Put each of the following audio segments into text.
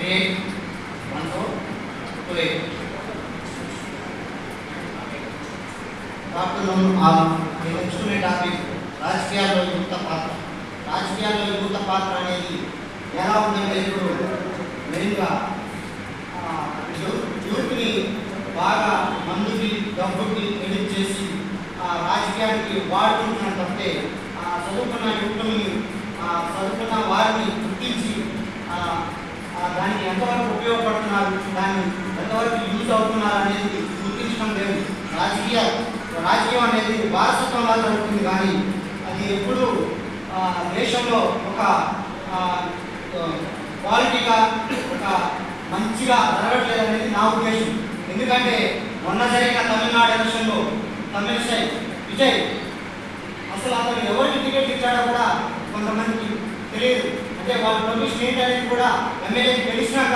38 1428. నేర్చుకునే టాపిక్ రాజకీయాల్లో యువత పాత్ర. రాజకీయాల్లో యువత పాత్ర అనేది ఎలా ఉందంటే ఇప్పుడు మెయిన్గా యూత్ని బాగా మందుకి డబ్బుకి ఎడిట్ చేసి రాజకీయానికి వాడుకుంటున్నారు తప్పితే చదువుకున్న యువకుల్ని చదువుకున్న వారిని గుర్తించి దానికి ఎంతవరకు ఉపయోగపడుతున్నారు, దాన్ని ఎంతవరకు యూజ్ అవుతున్నారు అనేది గుర్తించడం లేదు. రాజకీయం అనేది వారసత్వంగా జరుగుతుంది, కానీ అది ఎప్పుడు దేశంలో ఒక క్వాలిటీగా ఒక మంచిగా జరగట్లేదు అనేది నా ఉద్దేశం. ఎందుకంటే మొన్న జరిగిన తమిళనాడు ఎలక్షన్లో తమిళసై విజయ్ అసలు అతను ఎవరికి టికెట్ ఇచ్చాడో కూడా కొంతమందికి తెలియదు. అంటే వాళ్ళ పర్మిషన్ ఏంటి అనేది కూడా ఎమ్మెల్యేకి తెలిసినాక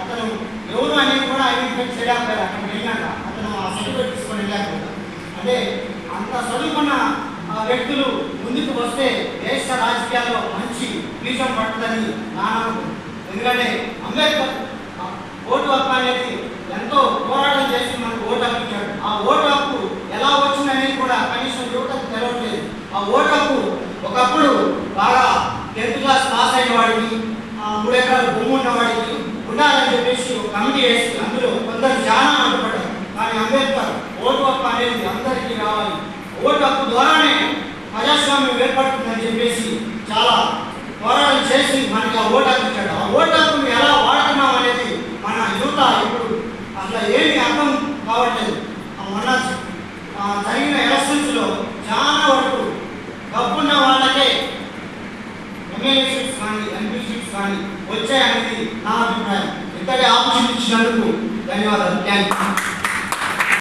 అతను ఎవరు అనేది కూడా ఐడెంటిఫై చేయలేకపోయారు. అక్కడ వెళ్ళినాక అతను ఆ సర్టిఫికేట్ తీసుకొని వెళ్ళలేకపోయాడు. అంటే అంత చదువుకున్న వ్యక్తులు ముందుకు వస్తే దేశ రాజకీయాల్లో మంచి బీజం పడుతుందని నా నమ్మకం. ఎందుకంటే అంబేద్కర్ ఓటు హక్కు అనేది ఎంతో పోరాటం చేసి మనకు ఓటు హక్కు ఇచ్చాడు. ఆ ఓటు హక్కు ఎలా వచ్చిందనేది కూడా కనీసం యువతకు తెలవట్లేదు. ఆ ఓటు హక్కు ఒకప్పుడు బాగా 10th క్లాస్ పాస్ అయిన వాడికి 3 ఎకరాల భూమి ఉన్న వాడికి ఉండాలని చెప్పేసి ఒక కమిటీ వేసి అందులో కొందరు చాలా అడ్డుపడ్డారు. కానీ అంబేద్కర్ ఓటు హక్కు అనేది అందరికీ రావాలి, ఓటు హక్కు ద్వారానే ప్రజాస్వామ్యం ఏర్పడుతుందని చెప్పేసి చాలా పోరాటం చేసి మనకి ఆ ఓటు హక్కు ఇచ్చాడు. ఆ ఓటు హక్కును ఎలా వాడుతున్నాం అనేది మన యువత ఇప్పుడు అసలు ఏమి అర్థం కావట్లేదు. మొన్న జరిగిన ఎలక్షన్స్లో చాలా వరకు డబ్బున్న వాళ్ళకే ఎమ్మెల్యే సీట్స్ కానీ ఎంపీ సీట్స్ కానీ వచ్చాయనేది నా అభిప్రాయం. ఇంతగా ఆపర్చునిటీ ఇచ్చినందుకు ధన్యవాదాలు. Thank you.